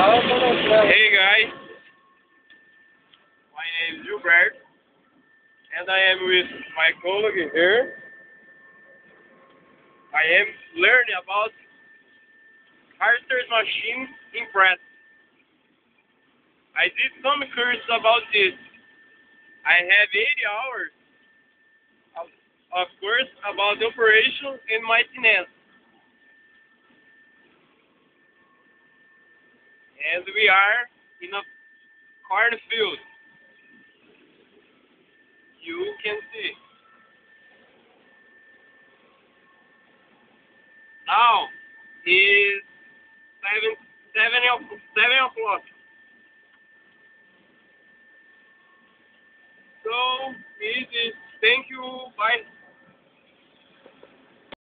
Hey guys, my name is Gilberto and I am with my colleague here. I am learning about harvester machine in press. I did some courses about this. I have 80 hours of course about the operation and maintenance. And we are in a cornfield. You can see. Now is 7 o'clock. So it is. Thank you. Bye.